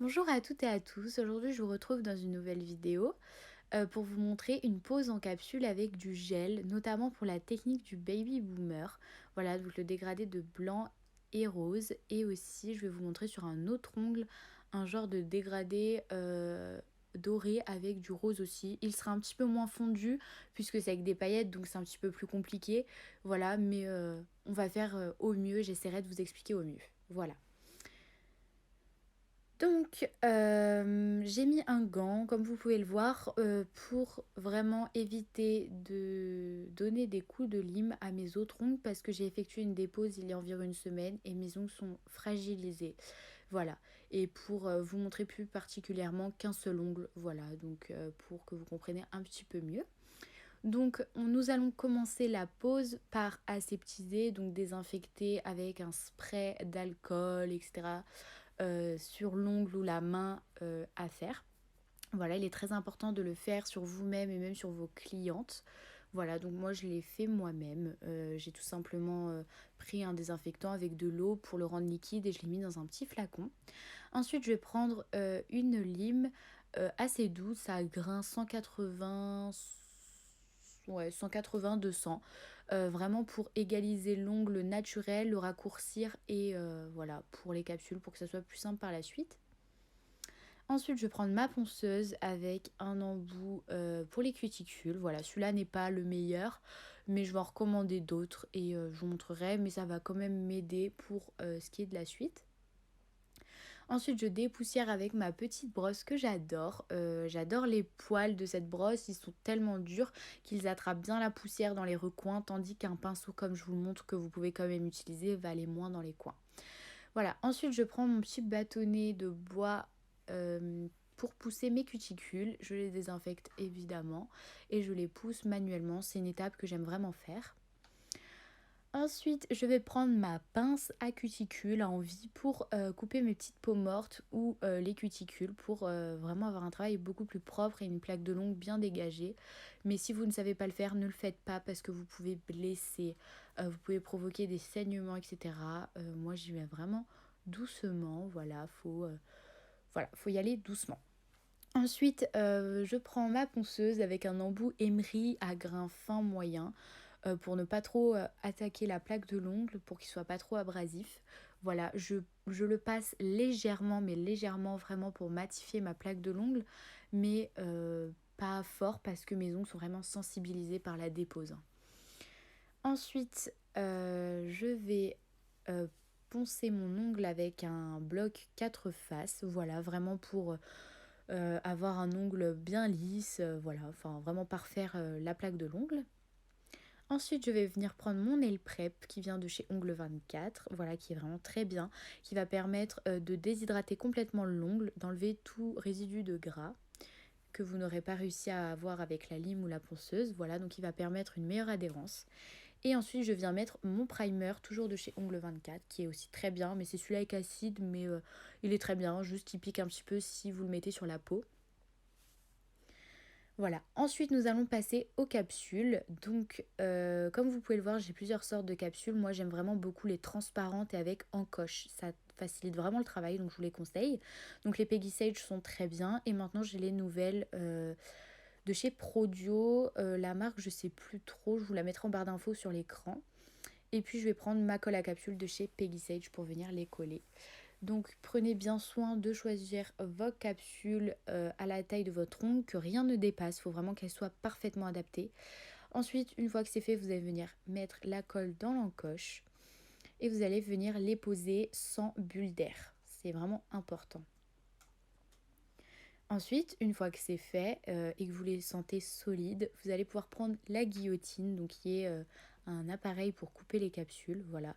Bonjour à toutes et à tous, aujourd'hui je vous retrouve dans une nouvelle vidéo pour vous montrer une pose en capsule avec du gel, notamment pour la technique du baby boomer. Voilà, donc le dégradé de blanc et rose. Et aussi je vais vous montrer sur un autre ongle un genre de dégradé doré avec du rose aussi. Il sera un petit peu moins fondu puisque c'est avec des paillettes donc c'est un petit peu plus compliqué. Voilà, mais on va faire au mieux, j'essaierai de vous expliquer au mieux. Voilà. Donc, j'ai mis un gant, comme vous pouvez le voir, pour vraiment éviter de donner des coups de lime à mes autres ongles parce que j'ai effectué une dépose il y a environ une semaine et mes ongles sont fragilisés. Voilà. Et pour vous montrer plus particulièrement qu'un seul ongle, voilà, donc pour que vous compreniez un petit peu mieux. Donc nous allons commencer la pose par aseptiser, donc désinfecter avec un spray d'alcool, etc. Sur l'ongle ou la main à faire. Voilà, il est très important de le faire sur vous-même et même sur vos clientes. Voilà, donc moi je l'ai fait moi-même. J'ai tout simplement pris un désinfectant avec de l'eau pour le rendre liquide et je l'ai mis dans un petit flacon. Ensuite, je vais prendre une lime assez douce à grain 180, ouais, 180, 200. Vraiment pour égaliser l'ongle naturel, le raccourcir et voilà, pour les capsules, pour que ça soit plus simple par la suite. Ensuite, je vais prendre ma ponceuse avec un embout pour les cuticules. Voilà, celui-là n'est pas le meilleur, mais je vais en recommander d'autres et je vous montrerai, mais ça va quand même m'aider pour ce qui est de la suite. Ensuite, je dépoussière avec ma petite brosse que j'adore. J'adore les poils de cette brosse, ils sont tellement durs qu'ils attrapent bien la poussière dans les recoins, tandis qu'un pinceau, comme je vous le montre, que vous pouvez quand même utiliser, va aller moins dans les coins. Voilà, ensuite je prends mon petit bâtonnet de bois pour pousser mes cuticules. Je les désinfecte évidemment et je les pousse manuellement. C'est une étape que j'aime vraiment faire. Ensuite, je vais prendre ma pince à cuticules à envie pour couper mes petites peaux mortes ou les cuticules pour vraiment avoir un travail beaucoup plus propre et une plaque de l'ongle bien dégagée. Mais si vous ne savez pas le faire, ne le faites pas parce que vous pouvez blesser, vous pouvez provoquer des saignements, etc. Moi, j'y vais vraiment doucement. Voilà, faut y aller doucement. Ensuite, je prends ma ponceuse avec un embout émery à grain fin moyen pour ne pas trop attaquer la plaque de l'ongle, pour qu'il soit pas trop abrasif. Voilà, je le passe légèrement, mais légèrement vraiment pour matifier ma plaque de l'ongle, mais pas fort parce que mes ongles sont vraiment sensibilisés par la dépose. Ensuite, je vais poncer mon ongle avec un bloc 4 faces, voilà, vraiment pour avoir un ongle bien lisse, voilà, enfin vraiment parfaire la plaque de l'ongle. Ensuite, je vais venir prendre mon nail prep qui vient de chez Ongle 24, voilà, qui est vraiment très bien, qui va permettre de déshydrater complètement l'ongle, d'enlever tout résidu de gras que vous n'aurez pas réussi à avoir avec la lime ou la ponceuse, voilà, donc il va permettre une meilleure adhérence. Et ensuite, je viens mettre mon primer, toujours de chez Ongle 24, qui est aussi très bien, mais c'est celui-là avec acide, mais il est très bien, juste il pique un petit peu si vous le mettez sur la peau. Voilà, ensuite nous allons passer aux capsules. Donc comme vous pouvez le voir, j'ai plusieurs sortes de capsules. Moi j'aime vraiment beaucoup les transparentes et avec encoche. Ça facilite vraiment le travail, donc je vous les conseille. Donc les Peggy Sage sont très bien. Et maintenant j'ai les nouvelles de chez Prodio. La marque je sais plus trop, je vous la mettrai en barre d'infos sur l'écran. Et puis je vais prendre ma colle à capsule de chez Peggy Sage pour venir les coller. Donc prenez bien soin de choisir vos capsules à la taille de votre ongle, que rien ne dépasse, il faut vraiment qu'elles soient parfaitement adaptées. Ensuite, une fois que c'est fait, vous allez venir mettre la colle dans l'encoche et vous allez venir les poser sans bulle d'air. C'est vraiment important. Ensuite, une fois que c'est fait et que vous les sentez solides, vous allez pouvoir prendre la guillotine, donc qui est un appareil pour couper les capsules. Voilà,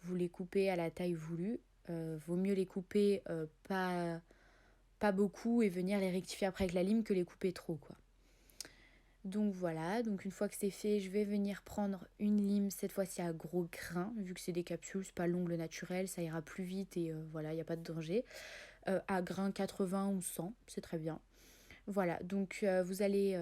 vous les coupez à la taille voulue. Vaut mieux les couper pas beaucoup et venir les rectifier après avec la lime que les couper trop, quoi. Donc voilà, donc une fois que c'est fait, je vais venir prendre une lime, cette fois-ci à gros grain, vu que c'est des capsules, c'est pas l'ongle naturel, ça ira plus vite et voilà, il n'y a pas de danger. À grain 80 ou 100, c'est très bien. Voilà, donc vous allez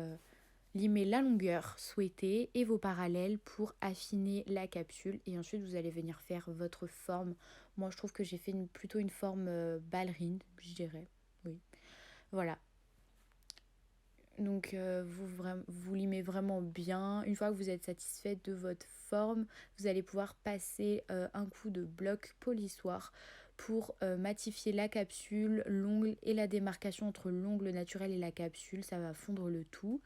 limer la longueur souhaitée et vos parallèles pour affiner la capsule. Et ensuite, vous allez venir faire votre forme. Moi, je trouve que j'ai fait plutôt une forme ballerine, je dirais. Oui. Voilà. Donc vous limez vraiment bien. Une fois que vous êtes satisfaite de votre forme, vous allez pouvoir passer un coup de bloc polissoir pour matifier la capsule, l'ongle et la démarcation entre l'ongle naturel et la capsule. Ça va fondre le tout.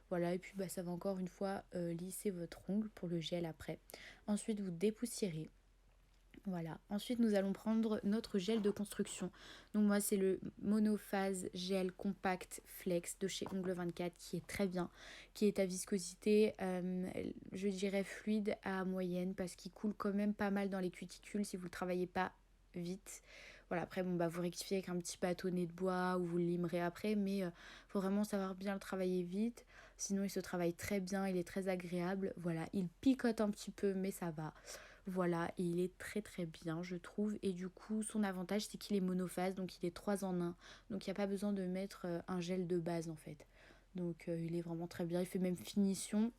Voilà, et puis ça va encore une fois lisser votre ongle pour le gel après. Ensuite, vous dépoussiérez. Voilà. Ensuite, nous allons prendre notre gel de construction. Donc moi, c'est le Monophase Gel Compact Flex de chez Ongle 24 qui est très bien, qui est à viscosité, je dirais fluide à moyenne parce qu'il coule quand même pas mal dans les cuticules si vous ne le travaillez pas vite. Voilà, après, vous rectifiez avec un petit bâtonnet de bois ou vous le limerez après, mais faut vraiment savoir bien le travailler vite. Sinon, il se travaille très bien, il est très agréable. Voilà, il picote un petit peu, mais ça va. Voilà, et il est très très bien, je trouve. Et du coup, son avantage, c'est qu'il est monophase, donc il est 3 en 1. Donc il n'y a pas besoin de mettre un gel de base en fait. Donc il est vraiment très bien. Il fait même finition,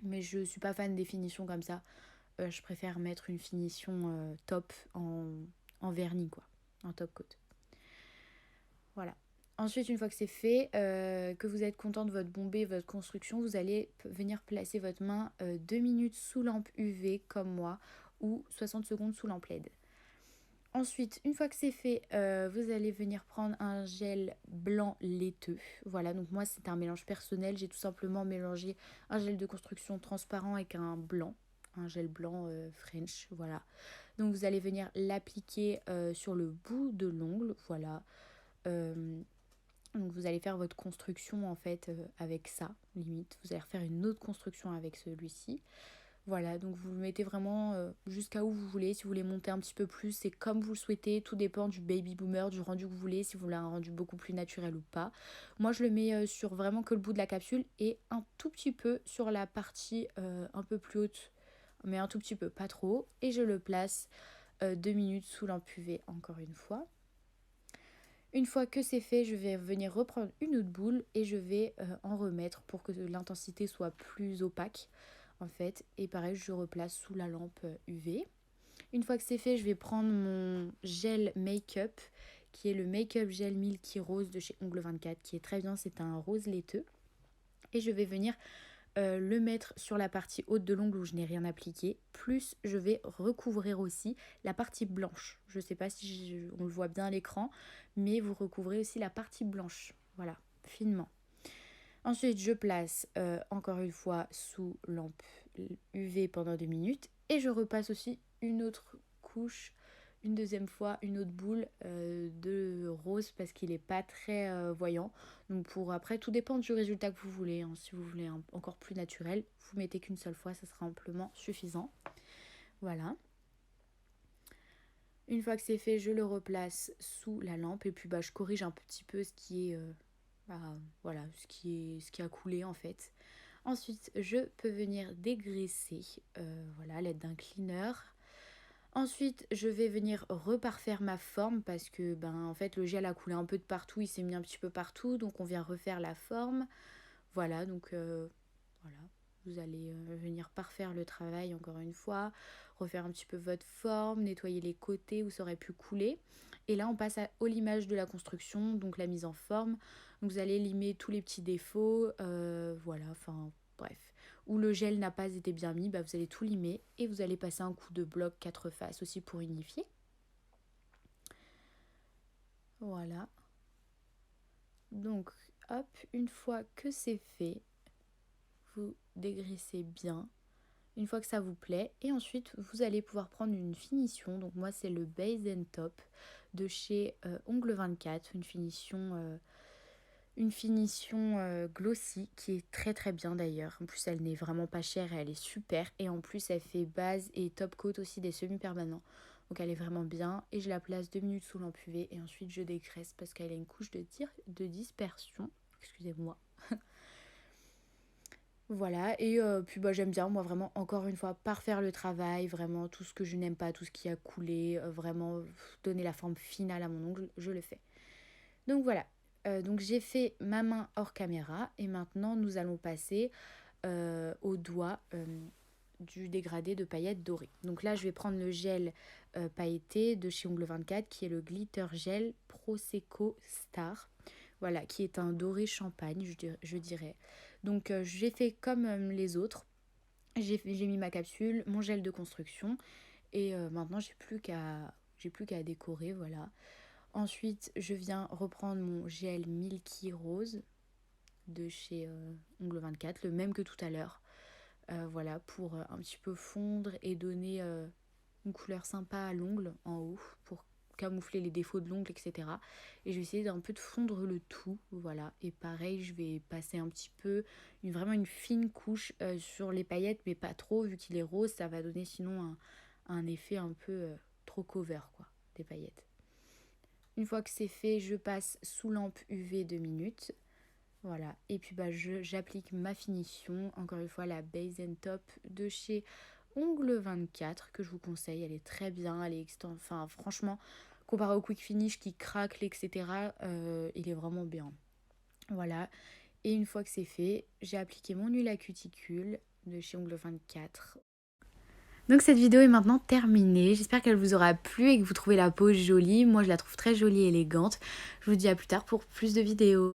mais je suis pas fan des finitions comme ça. Je préfère mettre une finition top en vernis, quoi, en top coat. Voilà. Ensuite, une fois que c'est fait, que vous êtes content de votre bombée, votre construction, vous allez venir placer votre main 2 minutes sous lampe UV comme moi ou 60 secondes sous lampe LED. Ensuite, une fois que c'est fait, vous allez venir prendre un gel blanc laiteux. Voilà, donc moi c'est un mélange personnel. J'ai tout simplement mélangé un gel de construction transparent avec un blanc, un gel blanc French. Voilà. Donc vous allez venir l'appliquer sur le bout de l'ongle. Voilà. Donc vous allez faire votre construction en fait avec ça, limite. Vous allez refaire une autre construction avec celui-ci. Voilà, donc vous le mettez vraiment jusqu'à où vous voulez. Si vous voulez monter un petit peu plus, c'est comme vous le souhaitez. Tout dépend du baby boomer, du rendu que vous voulez, si vous voulez un rendu beaucoup plus naturel ou pas. Moi, je le mets sur vraiment que le bout de la capsule et un tout petit peu sur la partie un peu plus haute, mais un tout petit peu, pas trop. Et je le place 2 minutes sous lampe UV encore une fois. Une fois que c'est fait, je vais venir reprendre une autre boule et je vais en remettre pour que l'intensité soit plus opaque en fait. Et pareil, je replace sous la lampe UV. Une fois que c'est fait, je vais prendre mon gel make-up qui est le Make-up Gel Milky Rose de chez Ongle 24 qui est très bien, c'est un rose laiteux. Et je vais venir le mettre sur la partie haute de l'ongle où je n'ai rien appliqué. Plus je vais recouvrir aussi la partie blanche. Je ne sais pas si on le voit bien à l'écran, mais vous recouvrez aussi la partie blanche. Voilà, finement. Ensuite, je place encore une fois sous lampe UV pendant 2 minutes. Et je repasse aussi une autre couche, une deuxième fois, une autre boule de rose parce qu'il n'est pas très voyant. Donc pour après, tout dépend du résultat que vous voulez. Hein. Si vous voulez encore plus naturel, vous mettez qu'une seule fois, ça sera amplement suffisant. Voilà. Une fois que c'est fait, je le replace sous la lampe et puis je corrige un petit peu ce qui est voilà, ce qui a coulé en fait. Ensuite, je peux venir dégraisser voilà, à l'aide d'un cleaner. Ensuite, je vais venir reparfaire ma forme parce que en fait le gel a coulé un peu de partout, il s'est mis un petit peu partout, donc on vient refaire la forme. Voilà, donc voilà, vous allez venir parfaire le travail encore une fois, refaire un petit peu votre forme, nettoyer les côtés où ça aurait pu couler. Et là, on passe au limage de la construction, donc la mise en forme. Donc vous allez limer tous les petits défauts, voilà, enfin bref. Où le gel n'a pas été bien mis, vous allez tout limer et vous allez passer un coup de bloc 4 faces aussi pour unifier. Voilà. Donc, hop, une fois que c'est fait, vous dégraissez bien une fois que ça vous plaît et ensuite vous allez pouvoir prendre une finition. Donc moi c'est le Base and Top de chez Ongle 24, une finition glossy qui est très très bien d'ailleurs. En plus elle n'est vraiment pas chère et elle est super et en plus elle fait base et top coat aussi des semi-permanents. Donc elle est vraiment bien et je la place 2 minutes sous lampe UV et ensuite je dégraisse parce qu'elle a une couche de dispersion. Excusez-moi. Voilà, et puis j'aime bien, moi vraiment, encore une fois, parfaire le travail, vraiment tout ce que je n'aime pas, tout ce qui a coulé, vraiment donner la forme finale à mon ongle, je le fais. Donc voilà, donc j'ai fait ma main hors caméra, et maintenant nous allons passer au doigt du dégradé de paillettes dorées. Donc là, je vais prendre le gel pailleté de chez Ongles 24 qui est le Glitter Gel Prosecco Star. Voilà, qui est un doré champagne, je dirais. Donc j'ai fait comme les autres. J'ai mis ma capsule, mon gel de construction et maintenant j'ai plus qu'à décorer, voilà. Ensuite, je viens reprendre mon gel Milky Rose de chez Ongles 24, le même que tout à l'heure. Voilà, pour un petit peu fondre et donner une couleur sympa à l'ongle en haut, pour camoufler les défauts de l'ongle, etc. Et je vais essayer d'un peu de fondre le tout, voilà. Et pareil, je vais passer un petit peu, vraiment une fine couche sur les paillettes, mais pas trop, vu qu'il est rose, ça va donner sinon un effet un peu trop cover, quoi, des paillettes. Une fois que c'est fait, je passe sous lampe UV 2 minutes. Voilà, et puis j'applique ma finition, encore une fois la Base and Top de chez Ongles 24 que je vous conseille, elle est très bien, elle est enfin franchement, comparé au Quick Finish qui craque, etc., il est vraiment bien. Voilà, et une fois que c'est fait, j'ai appliqué mon huile à cuticule de chez Ongles 24. Donc cette vidéo est maintenant terminée, j'espère qu'elle vous aura plu et que vous trouvez la pose jolie, moi je la trouve très jolie et élégante. Je vous dis à plus tard pour plus de vidéos.